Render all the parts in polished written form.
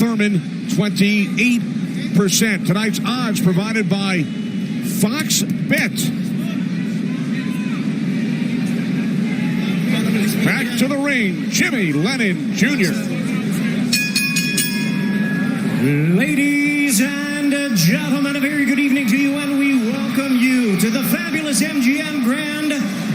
Thurman, 28%. Tonight's odds provided by Fox Bet. Back to the ring, Jimmy Lennon Jr. Ladies and gentlemen, a very good evening to you, and we welcome you to the fabulous MGM Grand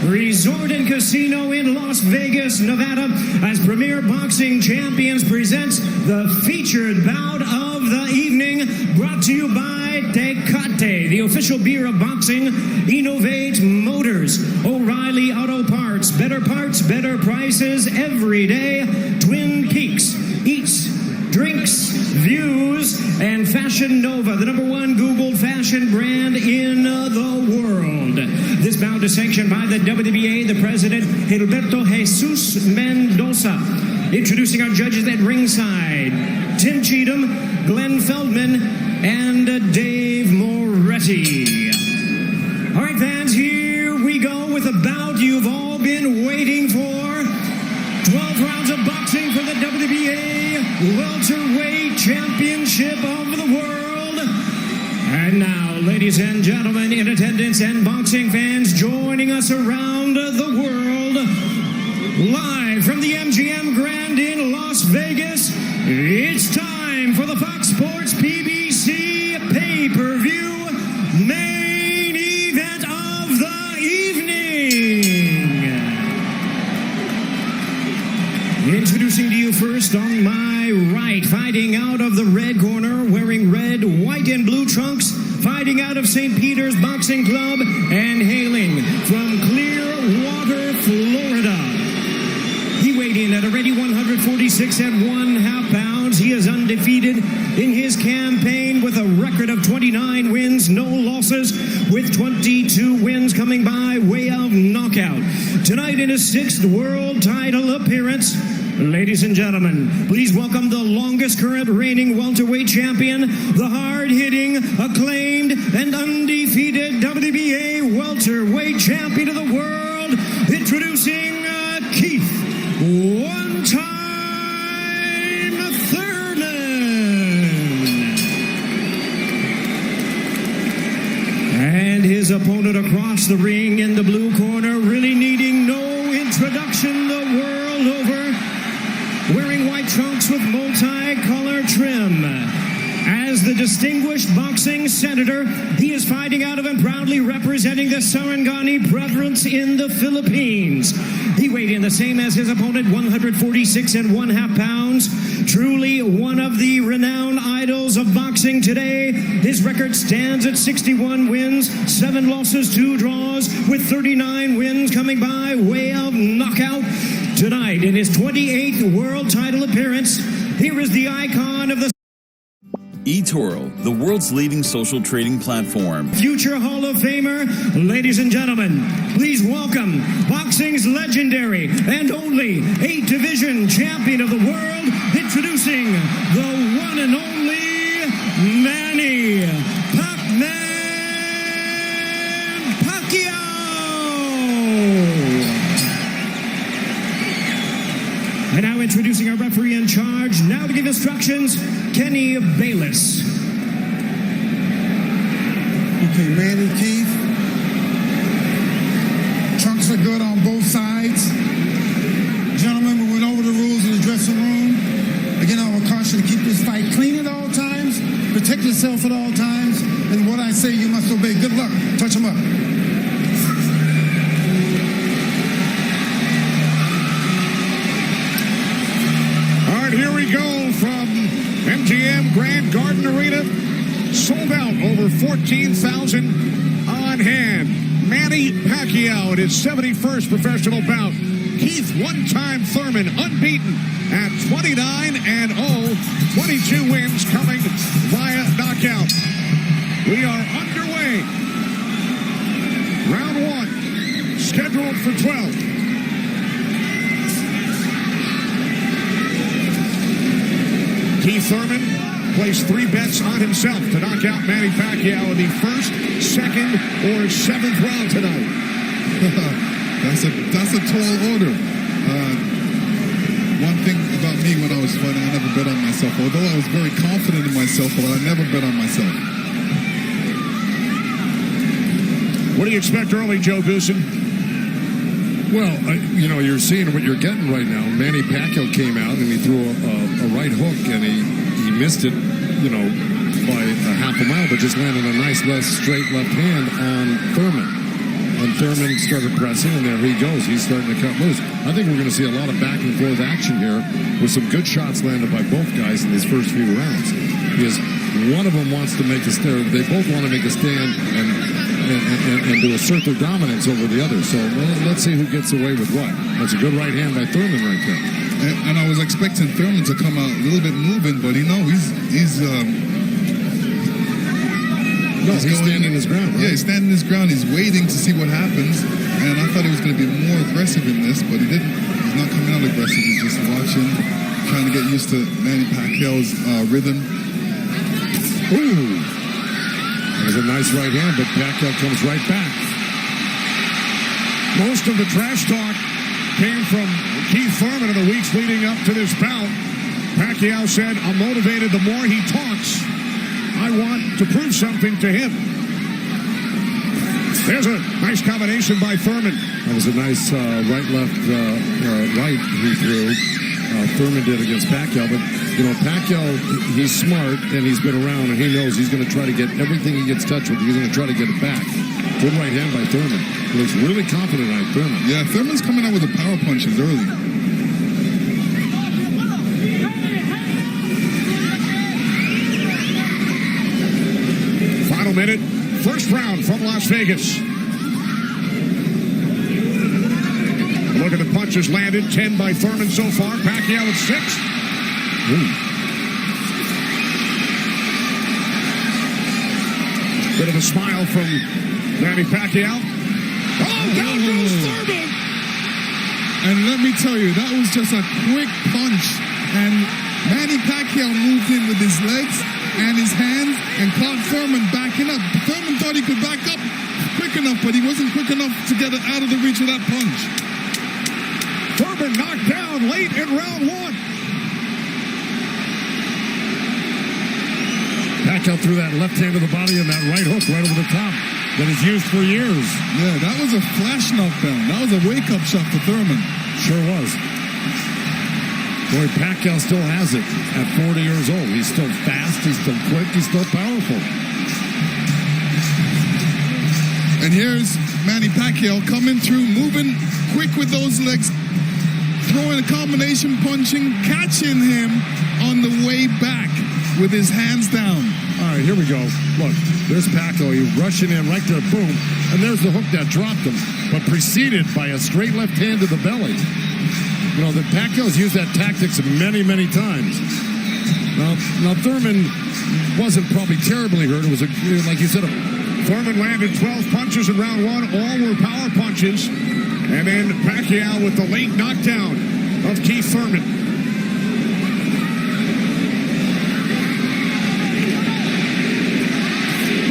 Resort and Casino in Las Vegas, Nevada, as Premier Boxing Champions presents the featured bout of the evening, brought to you by Tecate, the official beer of boxing, Innovate Motors, O'Reilly Auto Parts, better prices every day, Twin Peaks, Eats, Drinks, Views, and Fashion Nova, the #1 Googled fashion brand in the world. This bout is sanctioned by the WBA, the president, Gilberto Jesus Mendoza. Introducing our judges at ringside, Tim Cheatham, Glenn Feldman, and Dave Moretti. All right, fans, here we go with a bout you've all been waiting for. 12 rounds of boxing for the WBA Welterweight Championship of the world. And now, ladies and gentlemen, in attendance and boxing fans joining us around the world, live from the MGM Grand in Las Vegas, it's time for the Fox Sports PBC pay-per-view main event of the evening. Introducing to you first on my right, fighting out of the red corner, wearing red, white, and blue trunks, fighting out of St. Peter's Boxing Club, and hailing from Clearwater, Florida. He weighed in at a ready 146 1/2 pounds. He is undefeated in his campaign with a record of 29 wins, no losses, with 22 wins coming by way of knockout. Tonight in his 6th world title appearance, ladies and gentlemen, please welcome the longest current reigning welterweight champion, the hard-hitting, acclaimed, and undefeated WBA welterweight champion of the world, introducing Keith One-Time Thurman. And his opponent across the ring in the blue corner, really needing no introduction the world over, wearing white trunks with multi-color trim. As the distinguished boxing senator, he is fighting out of and proudly representing the Sarangani province in the Philippines. He weighed in the same as his opponent, 146 1/2 pounds. Truly one of the renowned idols of boxing today. His record stands at 61 wins, 7 losses, 2 draws, with 39 wins coming by way of knockout. Tonight, in his 28th world title appearance, here is the icon of the eToro, the world's leading social trading platform. future Hall of Famer. Ladies and gentlemen, please welcome boxing's legendary and only 8-division champion of the world, introducing the one and only MANNY PACMAN Pacquiao. And now introducing our referee in charge, now to give instructions, Kenny Bayless. Okay, Randy, Keith. Trunks are good on both sides. Gentlemen, we went over the rules in the dressing room. Again, I will caution to keep this fight clean at all times, protect yourself at all times, and what I say you must obey. Good luck. Touch them up. Here we go from MGM Grand Garden Arena. Sold out, over 14,000 on hand. Manny Pacquiao in his 71st professional bout. Keith One-Time Thurman, unbeaten at 29-0. 22 wins coming via knockout. We are underway. Round 1, scheduled for 12. Keith Thurman placed 3 bets on himself to knock out Manny Pacquiao in the 1st, 2nd, or 7th round tonight. That's a tall order. One thing about me when I was fighting, I never bet on myself although I was very confident in myself, but I never bet on myself. What do you expect early, Joe Goosen? Well, you're seeing what you're getting right now. Manny Pacquiao came out and he threw a right hook and he missed it, by a half a mile, but just landed a nice straight left hand on Thurman. And Thurman started pressing, and there he goes. He's starting to cut loose. I think we're going to see a lot of back and forth action here with some good shots landed by both guys in these first few rounds. Because one of them wants to make a stand. They both want to make a stand and to assert their dominance over the other. So let's see who gets away with what. That's a good right hand by Thurman right there. And I was expecting Thurman to come out a little bit moving, but he's standing his ground, right? Yeah, he's standing his ground. He's waiting to see what happens. And I thought he was going to be more aggressive in this, but he didn't. He's not coming out aggressive. He's just watching, trying to get used to Manny Pacquiao's rhythm. Ooh. That was a nice right hand, but Pacquiao comes right back. Most of the trash talk came from Keith Thurman in the weeks leading up to this bout. Pacquiao said, "I'm motivated the more he talks. I want to prove something to him." There's a nice combination by Thurman. That was a nice right-left right he threw. Thurman did against Pacquiao, but Pacquiao, he's smart and he's been around and he knows he's going to try to get everything he gets touched with. He's going to try to get it back. Good right hand by Thurman. He looks really confident on Thurman. Yeah, Thurman's coming out with the power punches early. Final minute, first round from Las Vegas. Look at the punches landed. 10 by Thurman so far. Pacquiao at 6. Bit of a smile from Manny Pacquiao. Oh, down goes Thurman! And let me tell you, that was just a quick punch. And Manny Pacquiao moved in with his legs and his hands and caught Thurman backing up. Thurman thought he could back up quick enough, but he wasn't quick enough to get it out of the reach of that punch. Thurman knocked down late in round 1. Pacquiao threw that left hand to the body and that right hook right over the top that he's used for years. Yeah, that was a flash knockdown. That was a wake-up shot for Thurman. Sure was. Boy, Pacquiao still has it at 40 years old. He's still fast, he's still quick, he's still powerful. And here's Manny Pacquiao coming through, moving quick with those legs, throwing a combination punching, catching him on the way back with his hands down. All right, here we go. Look, there's Pacquiao. He's rushing in right there, boom. And there's the hook that dropped him, but preceded by a straight left hand to the belly. The Pacquiao's used that tactics many, many times. Now Thurman wasn't probably terribly hurt. It was, like you said, Thurman landed 12 punches in round 1. All were power punches. And then Pacquiao with the late knockdown of Keith Thurman.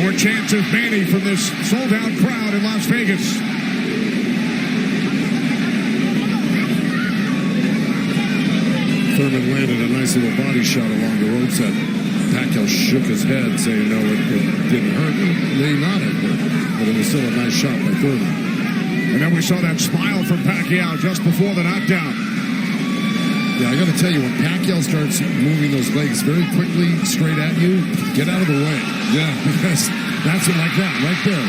More chants of Manny from this sold-out crowd in Las Vegas. Thurman landed a nice little body shot along the roadside. Pacquiao shook his head, saying, no, it didn't hurt. It may not have hurt, but it was still a nice shot by Thurman. And then we saw that smile from Pacquiao just before the knockdown. Yeah, I got to tell you, when Pacquiao starts moving those legs very quickly straight at you, get out of the way. Yeah. Because that's it like that, right there.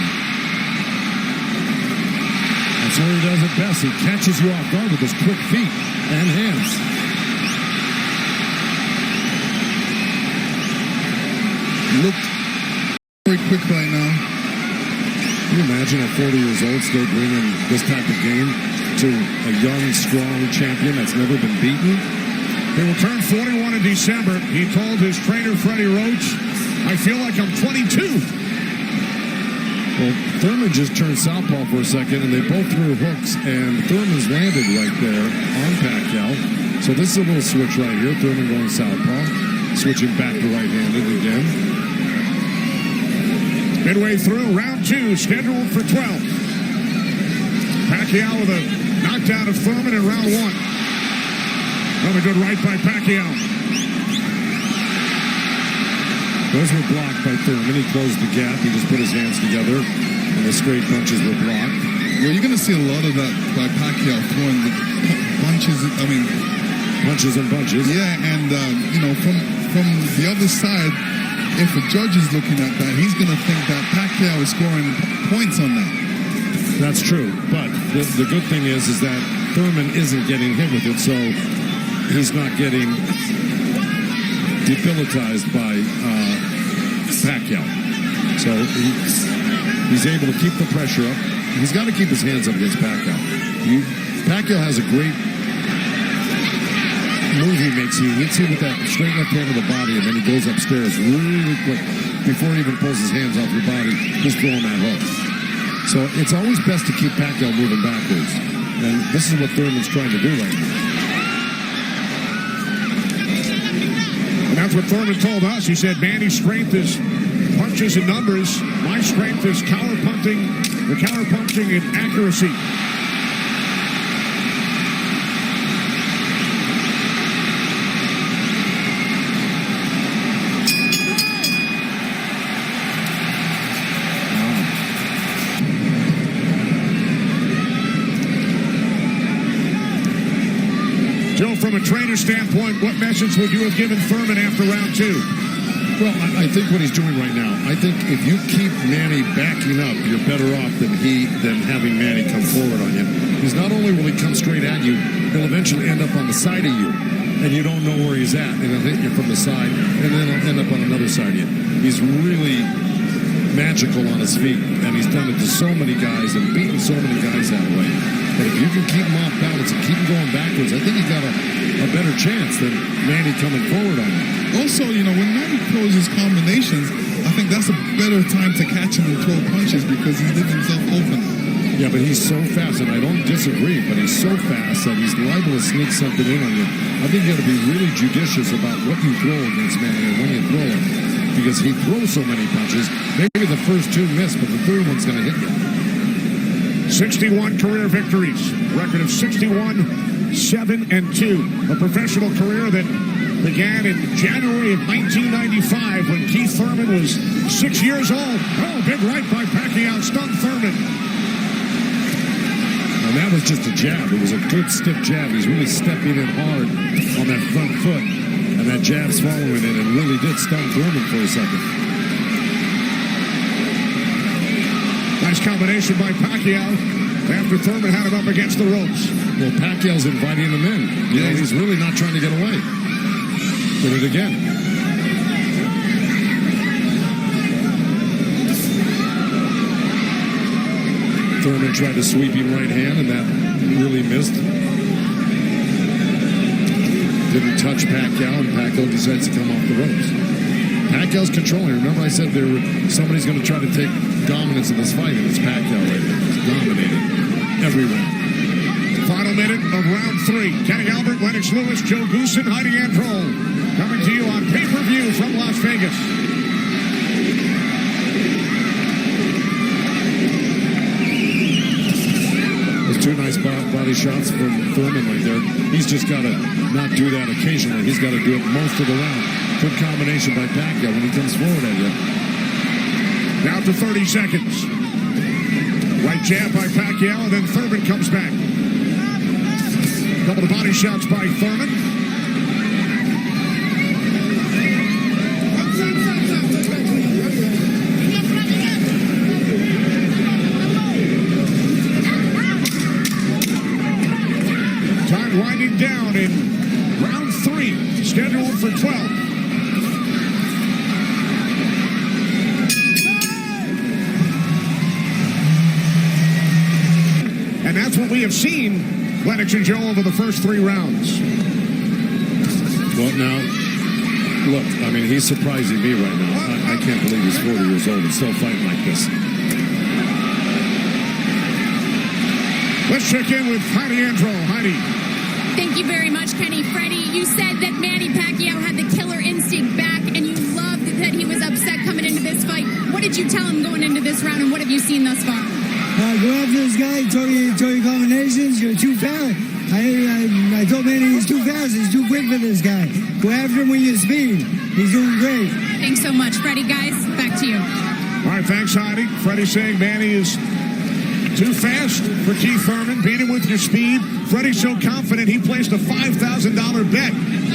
That's where he does it best. He catches you off guard with his quick feet and hands. Looked very quick right now. Can you imagine at 40 years old still bringing this type of game to a young, strong champion that's never been beaten? He will turn 41 in December. He told his trainer, Freddie Roach, "I feel like I'm 22. Well, Thurman just turned southpaw for a second, and they both threw hooks, and Thurman's landed right there on Pacquiao. So this is a little switch right here. Thurman going southpaw, switching back to right-handed again. Midway through round 2, scheduled for 12. Pacquiao with a knockdown of Thurman in round 1. Another good right by Pacquiao. Those were blocked by Thurman. He closed the gap. He just put his hands together, and the straight punches were blocked. Well, you're going to see a lot of that by Pacquiao throwing the punches. Punches and bunches. Yeah, and from the other side, if a judge is looking at that, he's going to think that Pacquiao is scoring points on that. That's true, but the good thing is that Thurman isn't getting hit with it, so he's not getting debilitized by Pacquiao. So he's able to keep the pressure up. He's got to keep his hands up against Pacquiao. Pacquiao has a great move he makes. He hits you with that straight left hand of the body, and then he goes upstairs really quick before he even pulls his hands off your body, just throwing that hook. So it's always best to keep Pacquiao moving backwards. And this is what Thurman's trying to do right now. And that's what Thurman told us. He said, Manny's strength is punches and numbers. My strength is counter-punching and accuracy. Joe, from a trainer standpoint, what message would you have given Thurman after round two? Well, I think what he's doing right now, I think if you keep Manny backing up, you're better off than having Manny come forward on you. Because not only will he come straight at you, he'll eventually end up on the side of you, and you don't know where he's at, and he'll hit you from the side, and then he'll end up on another side of you. He's really magical on his feet, and he's done it to so many guys and beaten so many guys that way. But if you can keep him off balance and keep him going backwards, I think you got a better chance than Manny coming forward on him. Also, when Manny throws his combinations, I think that's a better time to catch him and throw punches because he leaves himself open. Yeah, but he's so fast, and I don't disagree, but he's so fast that he's liable to sneak something in on you. I think you got to be really judicious about what you throw against Manny and when you throw him, because he throws so many punches. Maybe the first two miss, but the third one's going to hit you. 61 career victories, record of 61, 7-2. A professional career that began in January of 1995 when Keith Thurman was 6 years old. Oh, big right by Pacquiao, stunned Thurman. And that was just a jab. It was a good stiff jab. He's really stepping in hard on that front foot. And that jab's following it and really did stun Thurman for a second. Nice combination by Pacquiao after Thurman had him up against the ropes. Well, Pacquiao's inviting him in. He's really not trying to get away. Did it again. Thurman tried to sweep him right hand, and that really missed. Didn't touch Pacquiao, and Pacquiao decides to come off the ropes. Pacquiao's controlling. Remember I said somebody's going to try to take dominance in this fight, and it's Pacquiao right now. He's dominating every round. Final minute of round three. Kenny Albert, Lennox Lewis, Joe Goosen, Heidi Androl. Coming to you on pay-per-view from Las Vegas. Those two nice body shots from Thurman right there. He's just got to not do that occasionally. He's got to do it most of the round. Good combination by Pacquiao when he comes forward at you. Down to 30 seconds. Right jab by Pacquiao, and then Thurman comes back. Couple of body shots by Thurman. Time winding down in round three, scheduled for 12. And that's what we have seen, Lennox and Joe, over the first three rounds. Well, now, look, I mean, he's surprising me right now. I can't believe he's 40 years old and still fighting like this. Let's check in with Heidi Androl. Heidi. Thank you very much, Kenny. Freddie, you said that Manny Pacquiao had the killer instinct back, and you loved that he was upset coming into this fight. What did you tell him going into this round, and what have you seen thus far? Go after this guy, throw your combinations, you're too fast. I told Manny he's too fast, he's too quick for this guy. Go after him with your speed. He's doing great. Thanks so much, Freddie. Guys, back to you. All right, thanks, Heidi. Freddie saying Manny is too fast for Keith Thurman. Beat him with your speed. Freddie's so confident he placed a $5,000 bet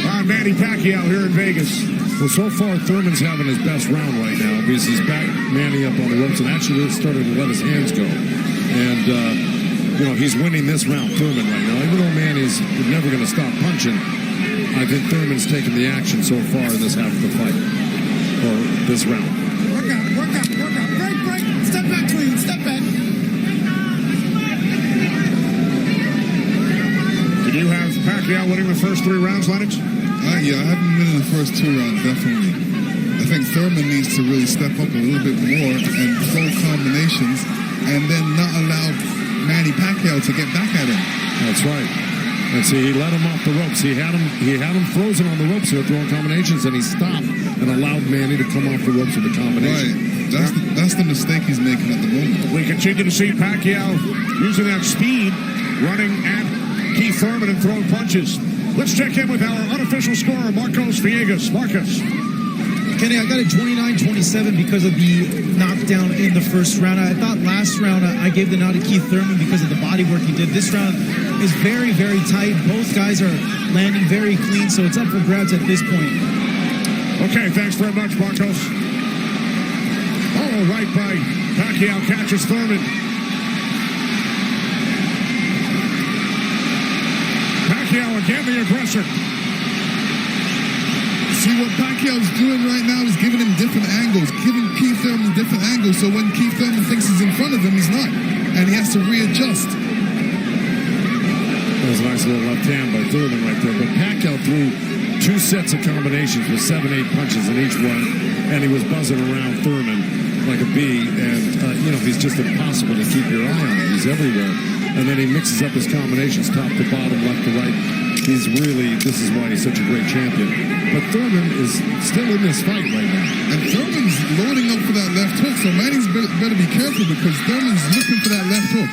on Manny Pacquiao here in Vegas. Well, so far, Thurman's having his best round right now because he's back Manny up on the ropes and actually started to let his hands go. And, he's winning this round, Thurman, right now. Even though Manny's never going to stop punching, I think Thurman's taken the action so far in this half of the fight, or this round. Work out. Break. Step back, clean. Step back. Did you have Pacquiao winning the first 3 rounds, Lennox? Yeah, I haven't been in the first 2 rounds, definitely. I think Thurman needs to really step up a little bit more and throw combinations and then not allow Manny Pacquiao to get back at him. That's right. And see, he let him off the ropes. He had him frozen on the ropes here throwing combinations, and he stopped and allowed Manny to come off the ropes with the combination. Right. That's the mistake he's making at the moment. We continue to see Pacquiao using that speed, running at Keith Thurman and throwing punches. Let's check in with our unofficial scorer, Marcos Villegas. Marcos. Kenny, I got it 29-27 because of the knockdown in the first round. I thought last round I gave the nod to Keith Thurman because of the body work he did. This round is very, very tight. Both guys are landing very clean, so it's up for grabs at this point. Okay, thanks very much, Marcos. Oh, right by Pacquiao catches Thurman. Pacquiao again, the aggressor. See, what Pacquiao's doing right now is giving him different angles, giving Keith Thurman different angles, so when Keith Thurman thinks he's in front of him, he's not. And he has to readjust. That was a nice little left hand by Thurman right there. But Pacquiao threw 2 sets of combinations with 7-8 punches in each one, and he was buzzing around Thurman like a bee. And, he's just impossible to keep your eye on him. He's everywhere. And then he mixes up his combinations, top to bottom, left to right. This is why he's such a great champion. But Thurman is still in this fight right now. And Thurman's loading up for that left hook, so Manny's better be careful because Thurman's looking for that left hook.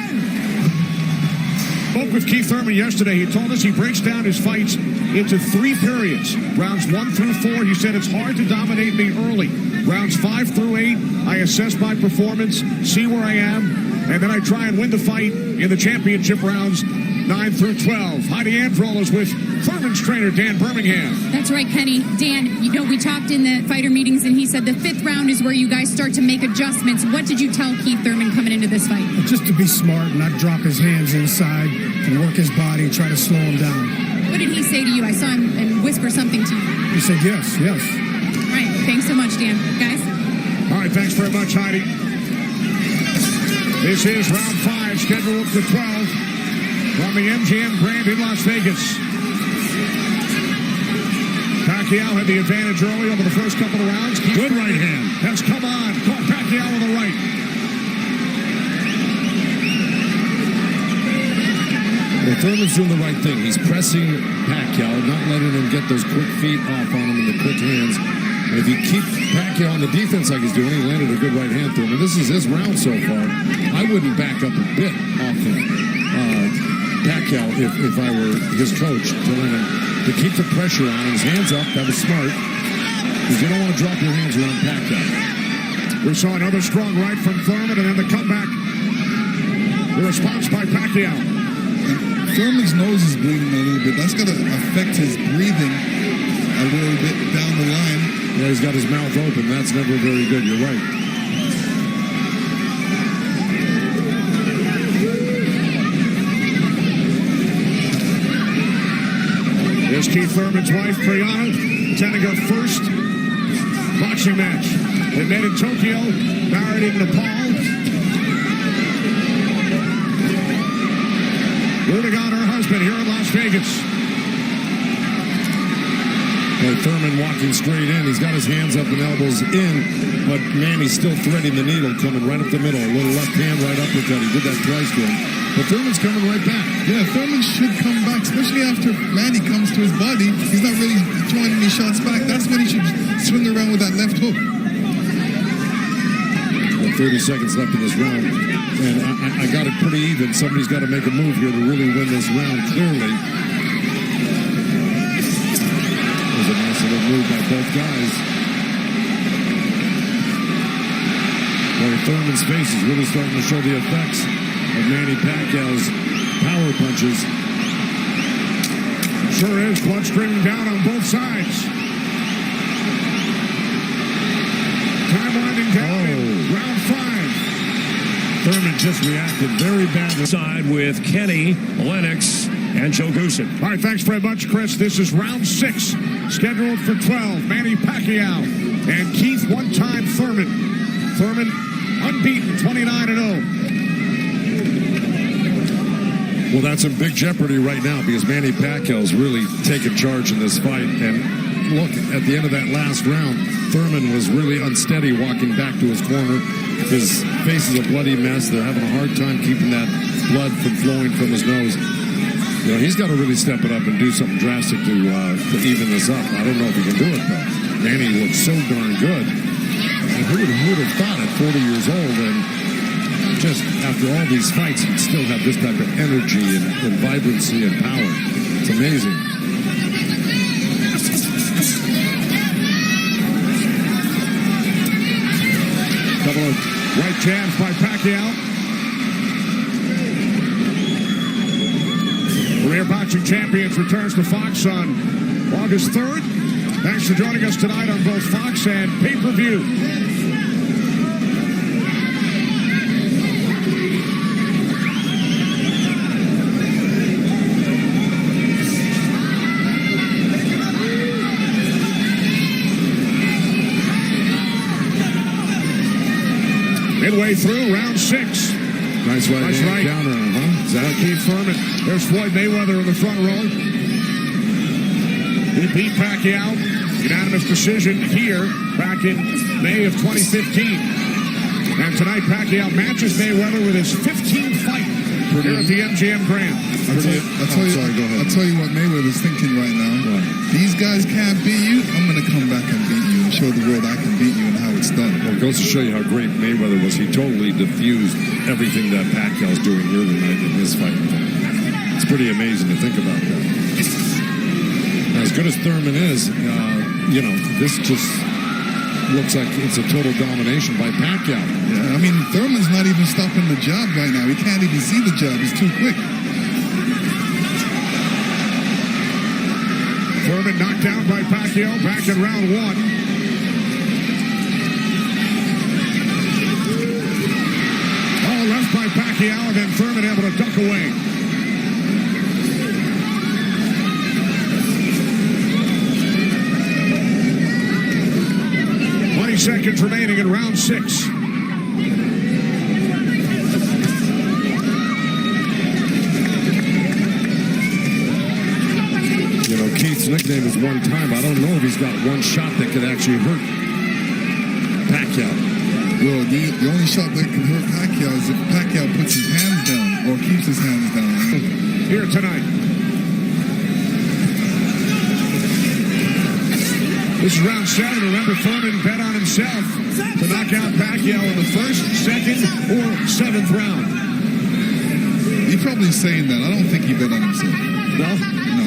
Spoke with Keith Thurman yesterday. He told us he breaks down his fights into 3 periods. Rounds 1 through 4, he said it's hard to dominate me early. Rounds 5 through 8, I assess my performance, see where I am, and then I try and win the fight in the championship rounds 9 through 12. Heidi Androl is with Thurman's trainer, Dan Birmingham. That's right, Kenny. Dan, we talked in the fighter meetings, and he said the 5th round is where you guys start to make adjustments. What did you tell Keith Thurman coming into this fight? Just to be smart and not drop his hands inside and work his body and try to slow him down. What did he say to you? I saw him and whisper something to you. He said yes. All right. Thanks so much, Dan. Guys? All right, thanks very much, Heidi. This is round 5, scheduled for 12 from the MGM Grand in Las Vegas. Pacquiao had the advantage early over the first couple of rounds. Good right hand. Has come on. Caught Pacquiao with the right. Well, Thurman's doing the right thing. He's pressing Pacquiao, not letting him get those quick feet off on him and the quick hands. And if you keep Pacquiao on the defense like he's doing, he landed a good right hand to him. And this is his round so far. I wouldn't back up a bit off of Pacquiao if I were his coach, telling him to keep the pressure on him. His hands up, that was smart. Because you don't want to drop your hands around Pacquiao. We saw another strong right from Thurman, and then the comeback. The response by Pacquiao. Thurman's nose is bleeding a little bit. That's going to affect his breathing a little bit down the line. Yeah, he's got his mouth open. That's never very good. You're right. Here's Keith Thurman's wife, Priyana, attending her first boxing match. They met in Tokyo, married in Nepal. Rooting on her husband here in Las Vegas. Well, Thurman walking straight in. He's got his hands up and elbows in, but Manny's still threading the needle, coming right up the middle. A little left hand, right uppercut. He did that twice to him. But Thurman's coming right back. Yeah, Thurman should come back, especially after Manny comes to his body. He's not really throwing any shots back. That's when he should swing around with that left hook. Well, 30 seconds left in this round. And I got it pretty even. Somebody's got to make a move here to really win this round clearly. There's a nice little move by both guys. Boy, Thurman's face is really starting to show the effects of Manny Pacquiao's power punches. Sure is. Blood streaming down on both sides. Time winding down. Round 5. Thurman just reacted very badly. Side with Kenny, Lennox, and Joe Goosen. All right, thanks very much, Chris. This is round 6, scheduled for 12. Manny Pacquiao and Keith one-time Thurman. Thurman unbeaten, 29-0. Well, that's in big jeopardy right now because Manny Pacquiao's really taken charge in this fight. And look, at the end of that last round, Thurman was really unsteady walking back to his corner. His face is a bloody mess. They're having a hard time keeping that blood from flowing from his nose. You know, he's got to really step it up and do something drastic to even this up. I don't know if he can do it, though. Manny looks so darn good. And who would have thought at 40 years old and just after all these fights, he'd still have this type of energy and vibrancy and power. It's amazing. Couple of right jabs by Pacquiao. Career Boxing Champions returns to Fox on August 3rd. Thanks for joining us tonight on both Fox and pay-per-view. Midway through round 6. Nice right counter, huh? Is that Keith Thurman? There's Floyd Mayweather in the front row. He beat Pacquiao. Unanimous decision here back in May of 2015. And tonight Pacquiao matches Mayweather with his 15th fight here at the MGM Grand. I'll tell you what Mayweather's thinking right now. What? These guys can't beat you. I'm going to come back and beat you and show the world I can beat you and how it's done. Well, it goes to show you how great Mayweather was. He totally diffused everything that Pacquiao's doing here tonight in his fight with him. It's pretty amazing to think about that. As good as Thurman is, you know, this just looks like it's a total domination by Pacquiao. Yeah, I mean, Thurman's not even stopping the jab right now. He can't even see the jab. It's too quick. Thurman knocked down by Pacquiao back in round 1. All left by Pacquiao, and then Thurman able to duck away. Seconds remaining in round 6. You know, Keith's nickname is one time. I don't know if he's got one shot that could actually hurt Pacquiao. Well, the only shot that can hurt Pacquiao is if Pacquiao puts his hands down or keeps his hands down. Here tonight. This is round 7. Remember, Thurman bet on himself to knock out Pacquiao in the 1st, 2nd, or 7th round. He's probably saying that. I don't think he bet on himself. No? No.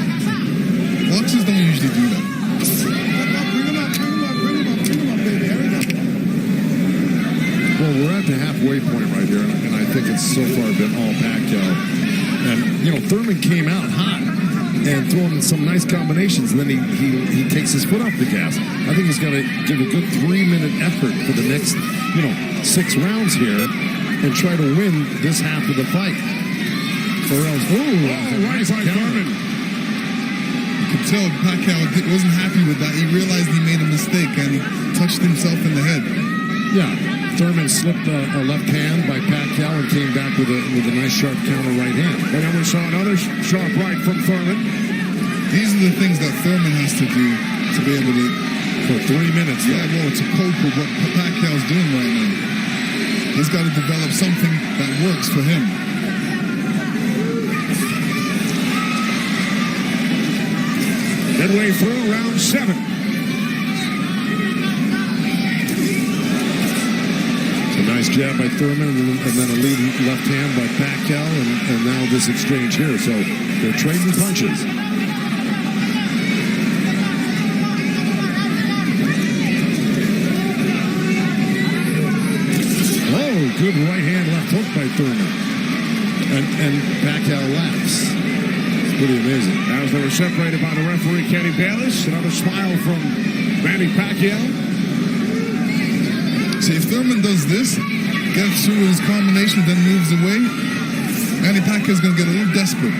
Boxers don't usually do that. Bring him up, baby. Here we go. Well, we're at the halfway point right here, and I think it's so far been all Pacquiao. And, you know, Thurman came out hot and throwing some nice combinations, and then he takes his foot off the gas. I think he's got to give a good 3-minute effort for the next, 6 rounds here and try to win this half of the fight. Or else, right by Thurman. You could tell Pacquiao wasn't happy with that. He realized he made a mistake and he touched himself in the head. Yeah, Thurman slipped a left hand by Pacquiao and came back with a nice sharp counter right hand. And then we saw another sharp right from Thurman. These are the things that Thurman has to do to be able to... For 3 minutes. Yeah, well, to cope with what Pacquiao's doing right now. He's got to develop something that works for him. Midway through round 7. Nice jab by Thurman, and then a leading left hand by Pacquiao, and now this exchange here. So they're trading punches. by Thurman. And Pacquiao laughs. It's pretty amazing. As they were separated by the referee, Kenny Bayless. Another smile from Manny Pacquiao. See, if Thurman does this, gets through his combination, then moves away, Manny Pacquiao's going to get a little desperate.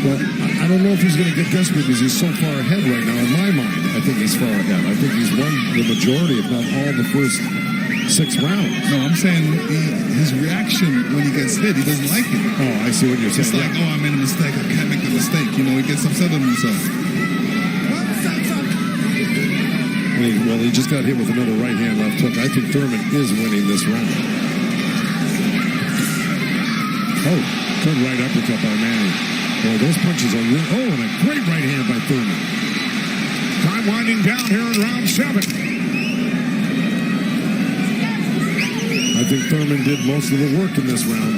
Well, I don't know if he's going to get desperate because he's so far ahead right now. In my mind, I think he's far ahead. I think he's won the majority, if not all, the first 6 rounds. No, I'm saying his reaction when he gets hit, he doesn't like it. Oh, I see what you're saying. It's like, oh, I made a mistake. I can't make the mistake. You know, he gets upset at himself. Well, he just got hit with another right hand left hook. I think Thurman is winning this round. Oh, good right uppercut by Manny. Boy, those punches are real. Oh, and a great right hand by Thurman. Time winding down here in round 7. I think Thurman did most of the work in this round.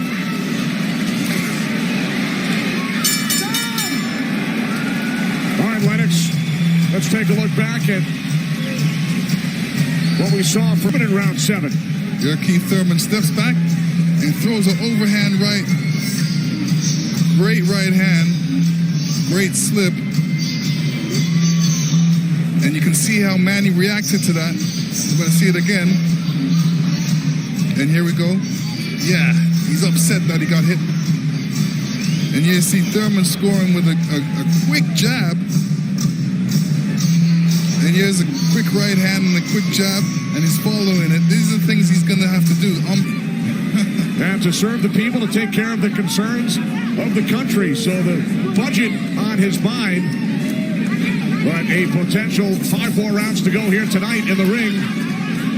All right, Lennox, let's take a look back at what we saw from in round 7. Here, Keith Thurman steps back and throws an overhand right. Great right hand. Great slip. And you can see how Manny reacted to that. We're going to see it again. And here we go. Yeah, he's upset that he got hit. And you see Thurman scoring with a quick jab. And here's a quick right hand and a quick jab, and he's following it. These are the things he's going to have to do. And to serve the people, to take care of the concerns of the country. So the budget on his mind. But a potential 5 more rounds to go here tonight in the ring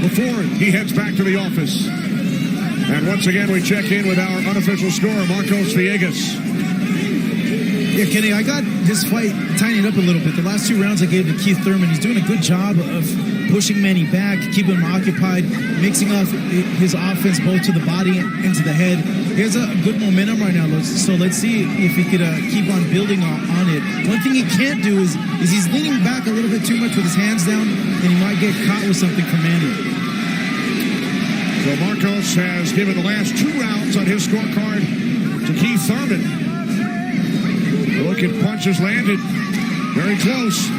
before he heads back to the office. And once again, we check in with our unofficial scorer, Marcos Villegas. Yeah, Kenny, I got this fight tightened up a little bit. The last 2 rounds I gave to Keith Thurman. He's doing a good job of pushing Manny back, keeping him occupied, mixing up his offense both to the body and to the head. There's a good momentum right now, so let's see if he could keep on building on it. One thing he can't do is he's leaning back a little bit too much with his hands down, and he might get caught with something from Manny. So Marcos has given the last 2 rounds on his scorecard to Keith Thurman. Look at punches landed. Very close.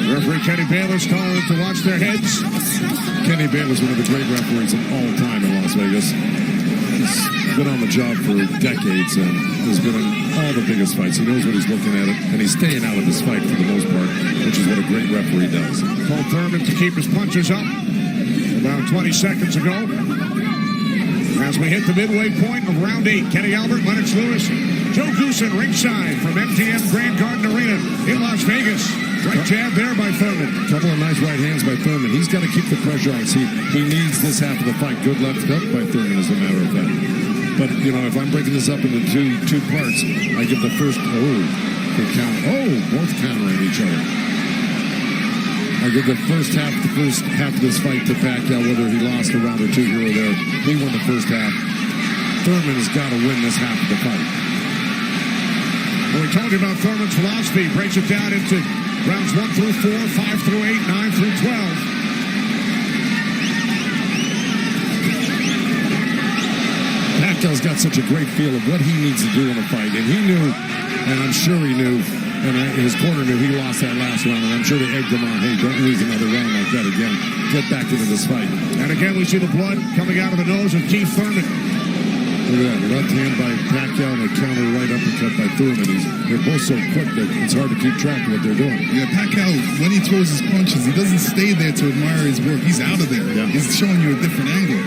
Referee Kenny Bayless telling them to watch their heads. Kenny Bayless, one of the great referees of all time in Las Vegas. He's been on the job for decades and has been in all the biggest fights. He knows what he's looking at, and he's staying out of this fight for the most part, which is what a great referee does. Told Thurman to keep his punches up about 20 seconds ago. As we hit the midway point of round 8, Kenny Albert, Lennox Lewis, Joe Goosen ringside from MGM Grand Garden Arena in Las Vegas. Right jab there by Thurman. Couple of nice right hands by Thurman. He's got to keep the pressure on. See, he needs this half of the fight. Good left hook by Thurman, as a matter of fact. But, you know, if I'm breaking this up into two parts, I give the first, good count. Oh, both countering each other. I give the first half of this fight to Pacquiao, whether he lost a round or 2 here or there. He won the first half. Thurman has got to win this half of the fight. Well, we told you about Thurman's philosophy. He breaks it down into rounds 1 through 4, 5 through 8, 9 through 12. Pacquiao's got such a great feel of what he needs to do in a fight, and he knew, and I'm sure he knew, and his corner knew he lost that last round, and I'm sure they egged him on, hey, don't lose another round like that again. Get back into this fight. And again, we see the blood coming out of the nose of Keith Thurman. Look at that, left hand by Pacquiao and a counter right uppercut by Thurman. They're both so quick that it's hard to keep track of what they're doing. Yeah, Pacquiao, when he throws his punches, he doesn't stay there to admire his work. He's out of there. Yeah. He's showing you a different angle.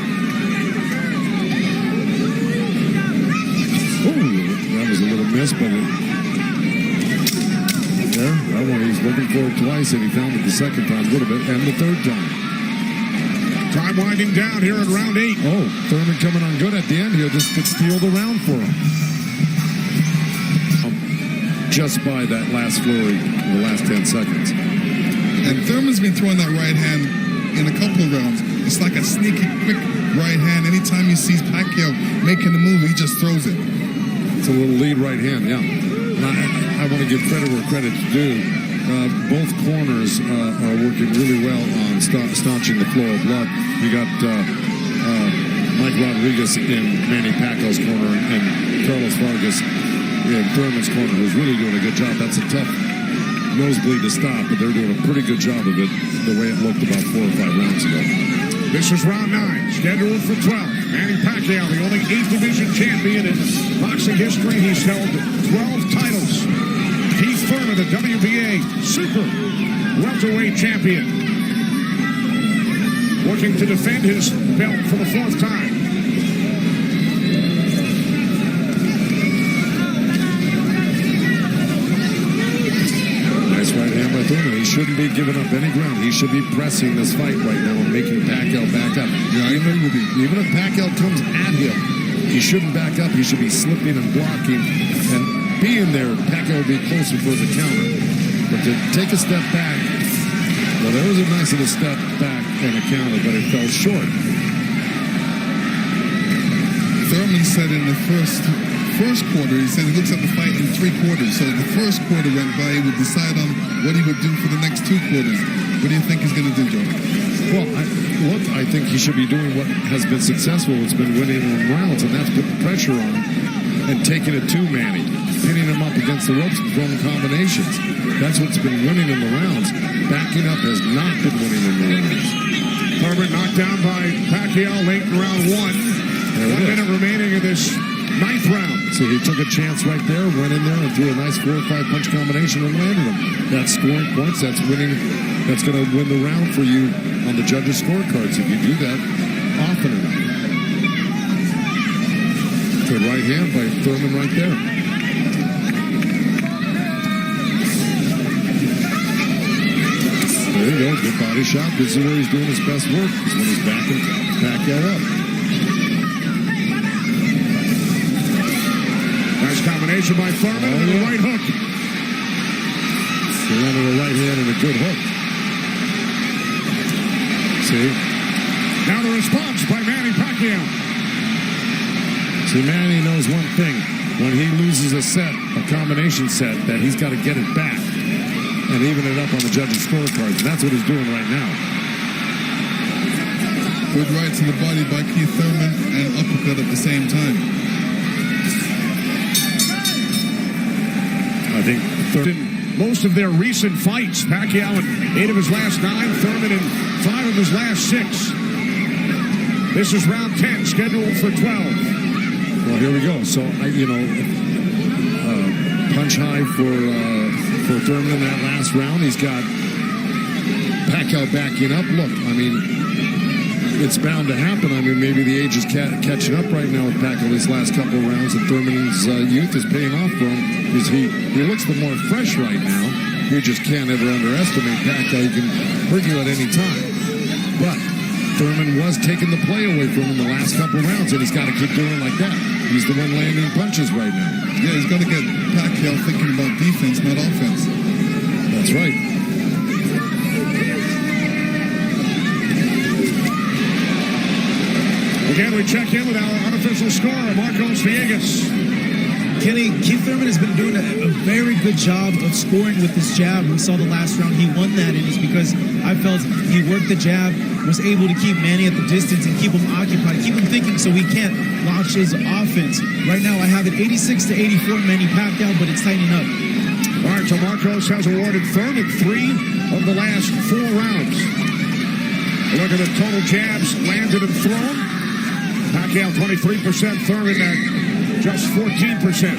That was a little miss, but that one he's looking for it twice, and he found it the second time a little bit, and the third time. Time winding down here in round 8. Oh, Thurman coming on good at the end here. This could steal the round for him. Just by that last flurry in the last 10 seconds. And Thurman's been throwing that right hand in a couple of rounds. It's like a sneaky, quick right hand. Anytime he sees Pacquiao making the move, he just throws it. a little lead right hand, yeah. And I want to give credit where credit's due. Both corners are working really well on staunching the flow of blood. You got Mike Rodriguez in Manny Pacquiao's corner and Carlos Vargas in Thurman's corner, who's really doing a good job. That's a tough nosebleed to stop, but they're doing a pretty good job of it the way it looked about 4 or 5 rounds ago. This is round 9, scheduled for 12. Manny Pacquiao, the only 8th division champion in boxing history. He's held 12 titles. Keith Thurman, the WBA super welterweight champion, working to defend his belt for the 4th time. Nice right hand by Thurman. He shouldn't be giving up any ground. He should be pressing this fight right now and making Pacquiao back up. Yeah, I agree with you. Even if Pacquiao comes at him, he shouldn't back up. He should be slipping and blocking. And being there, Pacquiao will be closer for the counter. But to take a step back, well, there was a nice little step back and a counter, but it fell short. Thurman said in the first quarter, he said he looks at the fight in 3 quarters. So the first quarter went by, he would decide on what he would do for the next 2 quarters. What do you think he's going to do, Joe? Well, I think he should be doing what has been successful. It's been winning in rounds, and that's putting pressure on him and taking it to Manny, pinning him up against the ropes and throwing combinations. That's what's been winning in the rounds. Backing up has not been winning in the rounds. Thurman knocked down by Pacquiao late in round 1. 1 minute remaining in this 9th round. So he took a chance right there, went in there and threw a nice 4 or 5 punch combination and landed him. That's scoring points. That's winning. That's going to win the round for you on the judges' scorecards if you do that often enough. Good right hand by Thurman right there. There you go. Good body shot. This is where he's doing his best work. Is when he's backing Pacquiao up. Nice combination by Thurman and a right hook. He landed a right hand and a good hook. See? Now the response by Manny Pacquiao. See, Manny knows one thing. When he loses a set, a combination set, that he's got to get it back and even it up on the judges' scorecards. And that's what he's doing right now. Good right to the body by Keith Thurman and uppercut at the same time. I think most of their recent fights, Pacquiao in 8 of his last 9, Thurman in 5 of his last 6. This is round 10, scheduled for 12. Well, here we go. So, punch high for Thurman in that last round. He's got Pacquiao backing up. Look, I mean, it's bound to happen. I mean, maybe the age is catching up right now with Pacquiao these last couple of rounds, and Thurman's youth is paying off for him because he looks the more fresh right now. You just can't ever underestimate Pacquiao. He can hurt you at any time. But Thurman was taking the play away from him the last couple of rounds, and he's got to keep doing like that. He's the one landing punches right now. Yeah, he's got to get Pacquiao thinking about defense, not offense. That's right. Again, we check in with our unofficial scorer, Marcos Villegas. Kenny, Keith Thurman has been doing a very good job of scoring with his jab. We saw the last round he won that, and it's because I felt he worked the jab, was able to keep Manny at the distance and keep him occupied, keep him thinking so he can't launch his offense. Right now, I have it 86-84 Manny Pacquiao, but it's tightening up. All right, so Marcos has awarded Thurman 3 of the last 4 rounds. Look at the total jabs landed and thrown. Pacquiao 23%, Thurman at just 14%.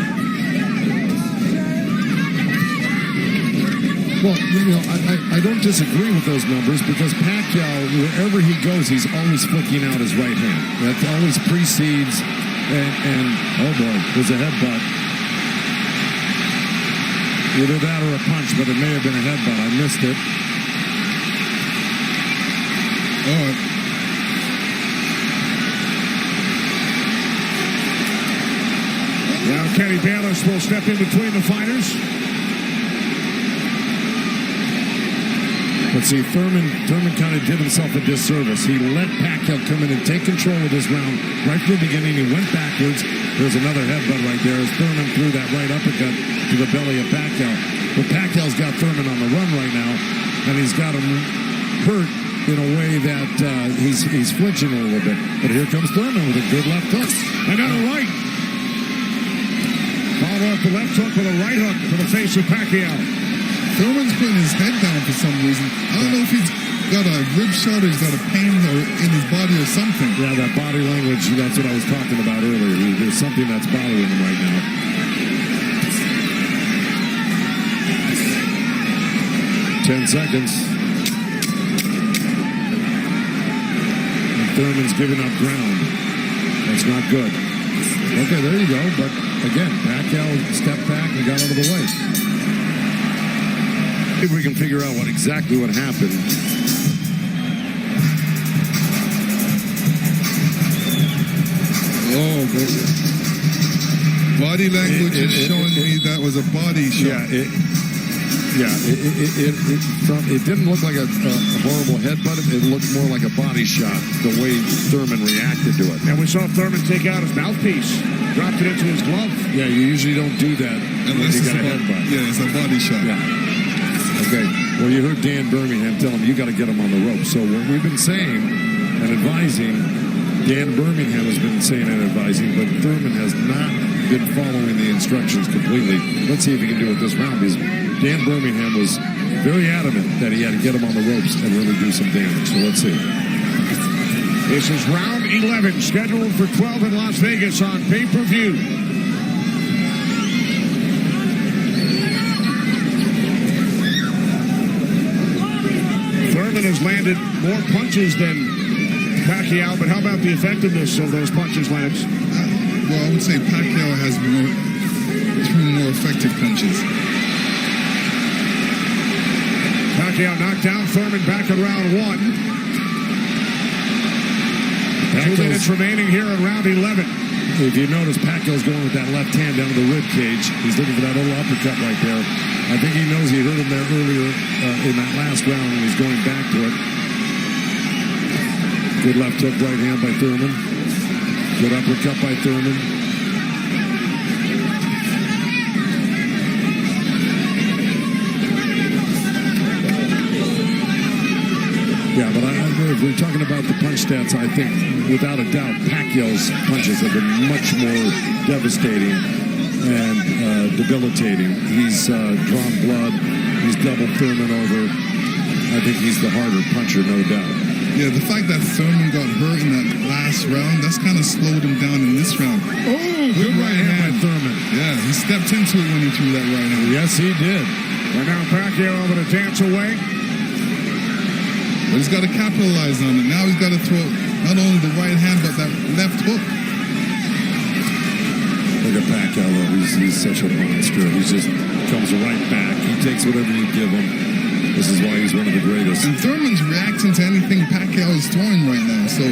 Well, I don't disagree with those numbers because Pacquiao, wherever he goes, he's always flicking out his right hand. That always precedes, and oh boy, there's a headbutt. Either that or a punch, but it may have been a headbutt. I missed it. All right. Now Kenny Bayless will step in between the fighters. But see, Thurman kind of did himself a disservice. He let Pacquiao come in and take control of this round right from the beginning. He went backwards, There's another headbutt right there as Thurman threw that right uppercut to the belly of Pacquiao. But Pacquiao's got Thurman on the run right now, and he's got him hurt in a way that he's flinching a little bit. But here comes Thurman with a good left hook. Another right. Follow up the left hook with a right hook for the face of Pacquiao. Thurman's putting his head down for some reason. I don't know if he's got a rib shot or he's got a pain in his body or something. Yeah, that body language, that's what I was talking about earlier. There's something that's bothering him right now. 10 seconds. And Thurman's giving up ground. That's not good. Okay, there you go. But again, Pacquiao stepped back and got out of the way. If we can figure out exactly what happened. Oh, body language is showing me that was a body shot. It didn't look like a horrible headbutt. It looked more like a body shot, the way Thurman reacted to it. And we saw Thurman take out his mouthpiece, dropped it into his glove. Yeah, you usually don't do that unless you got a headbutt. Yeah, it's a body shot. Yeah. Okay. Well, you heard Dan Birmingham tell him you got to get him on the rope. So what we've been saying and advising, Dan Birmingham has been saying and advising, but Thurman has not been following the instructions completely. Let's see if he can do it this round, because Dan Birmingham was very adamant that he had to get him on the ropes and really do some damage. So let's see. This is round 11, scheduled for 12 in Las Vegas on pay-per-view. Thurman has landed more punches than Pacquiao, but how about the effectiveness of those punches, Lennox? Well, I would say Pacquiao has two more effective punches. Pacquiao knocked down Thurman back in round 1. 2 minutes remaining here in round 11. If you notice, Pacquiao's going with that left hand down to the rib cage. He's looking for that little uppercut right there. I think he knows he hurt him there earlier in that last round, and he's going back to it. Good left hook, right hand by Thurman. Good uppercut by Thurman. Yeah, but if we're talking about the punch stats, I think, without a doubt, Pacquiao's punches have been much more devastating and debilitating. He's drawn blood. He's doubled Thurman over. I think he's the harder puncher, no doubt. Yeah, the fact that Thurman got hurt in that last round, that's kind of slowed him down in this round. Oh, good right hand by Thurman. Yeah, he stepped into it when he threw that right hand. Yes, he did. And now Pacquiao able to dance away. But he's got to capitalize on it. Now he's got to throw not only the right hand, but that left hook. Look at Pacquiao, though. He's such a monster. He just comes right back. He takes whatever you give him. This is why he's one of the greatest. And Thurman's reacting to anything Pacquiao is throwing right now. So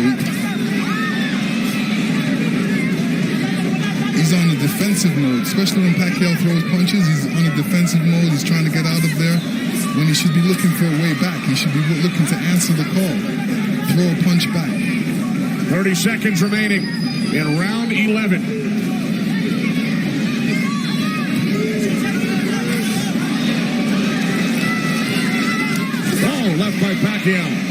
he's on a defensive mode. Especially when Pacquiao throws punches, he's on a defensive mode. He's trying to get out of there. When he should be looking for a way back. He should be looking to answer the call. Throw a punch back. 30 seconds remaining in round 11. Oh, left by Pacquiao.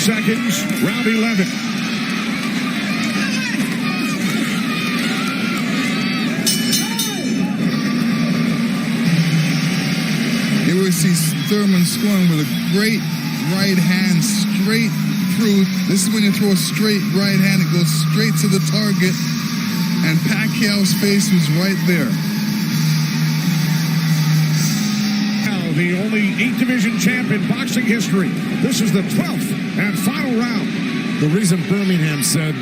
Seconds, round 11. Here we see Thurman scoring with a great right hand straight through. This is when you throw a straight right hand, it goes straight to the target, and Pacquiao's face was right there. The only 8-division champ in boxing history. This is the 12th and final round. The reason Birmingham said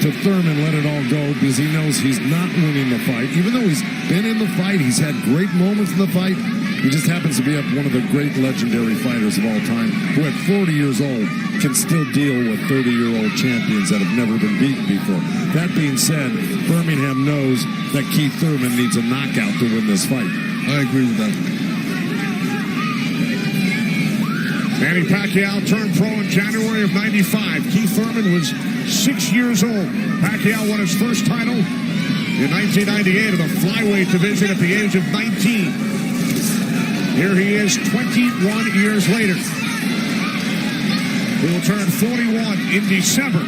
to Thurman, let it all go, because he knows he's not winning the fight. Even though he's been in the fight, he's had great moments in the fight. He just happens to be one of the great legendary fighters of all time, who at 40 years old can still deal with 30-year-old champions that have never been beaten before. That being said, Birmingham knows that Keith Thurman needs a knockout to win this fight. I agree with that. Manny Pacquiao turned pro in January of '95. Keith Thurman was 6 years old. Pacquiao won his first title in 1998 in the flyweight division at the age of 19. Here he is 21 years later. He will turn 41 in December.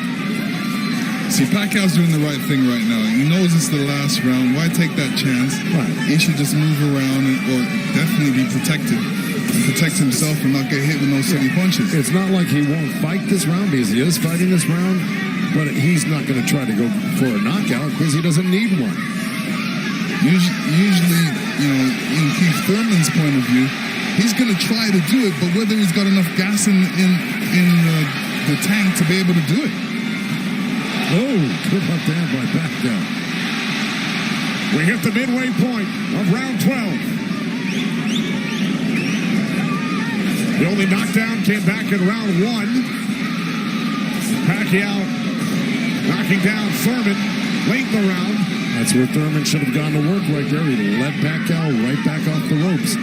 See, Pacquiao's doing the right thing right now. He knows it's the last round. Why take that chance? Right. He should just move around or definitely be protected. And protect himself and not get hit with no silly punches. It's not like he won't fight this round because he is fighting this round, but he's not going to try to go for a knockout because he doesn't need one. Usually, in Keith Thurman's point of view, he's going to try to do it, but whether he's got enough gas in the tank to be able to do it. Oh, good left hand by Pacquiao. We hit the midway point of round 12. The only knockdown came back in round 1. Pacquiao knocking down Thurman late in the round. That's where Thurman should have gone to work right there. He let Pacquiao right back off the ropes.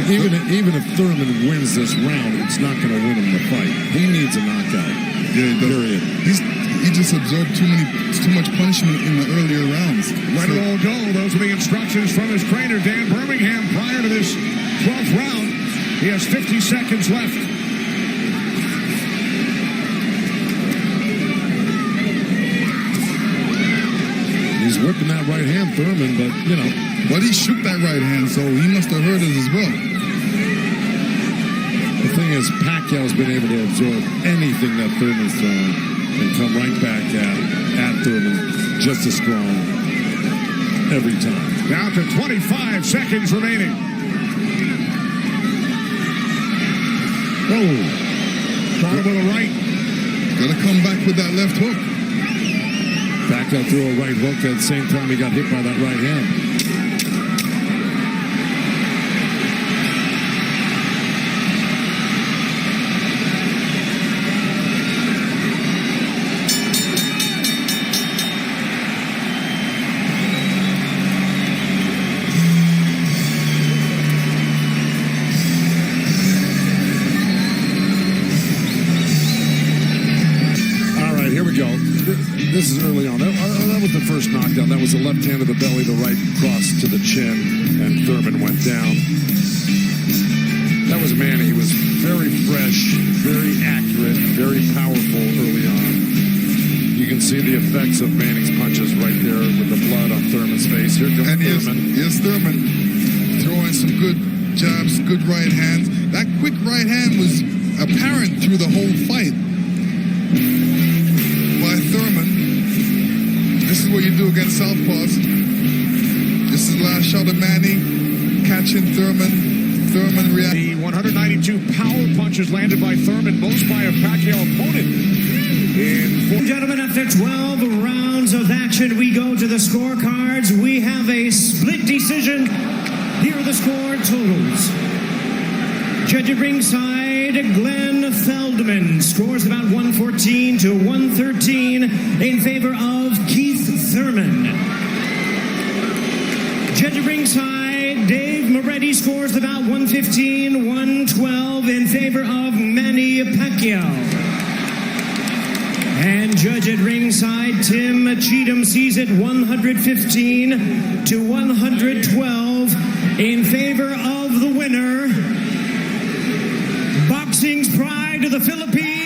Even if Thurman wins this round, it's not going to win him the fight. He needs a knockout. Yeah, period. He just absorbed too much punishment in the earlier rounds. Let it all go. Those are the instructions from his trainer, Dan Birmingham, prior to this 12th round. He has 50 seconds left. He's whipping that right hand, Thurman, but, But he shook that right hand, so he must have heard it as well. The thing is, Pacquiao's been able to absorb anything that Thurman's thrown and come right back at Thurman just as strong every time. Down to 25 seconds remaining. Oh, Caught him with a right. Got to come back with that left hook. Pacquiao threw a right hook at the same time he got hit by that right hand. This is early on. That was the first knockdown. That was the left hand to the belly, the right cross to the chin, and Thurman went down. That was Manny. He was very fresh, very accurate, very powerful early on. You can see the effects of Manny's punches right there with the blood on Thurman's face. Here comes Thurman. Yes, Thurman. Throwing some good jabs, good right hands. That quick right hand was apparent through the whole fight by Thurman. This is what you do against southpaws. This is the last shot of Manny catching Thurman. Thurman reacting. The 192 power punches landed by Thurman, most by a Pacquiao opponent. Gentlemen, after 12 rounds of action, we go to the scorecards. We have a split decision. Here are the score totals. Judge at ringside, Glenn Feldman scores about 114 to 113 in favor of Keith Thurman. Judge at ringside, Dave Moretti scores about 115, 112 in favor of Manny Pacquiao. And judge at ringside, Tim Cheatham sees it 115 to 112 in favor of the winner, Boxing's pride of the Philippines.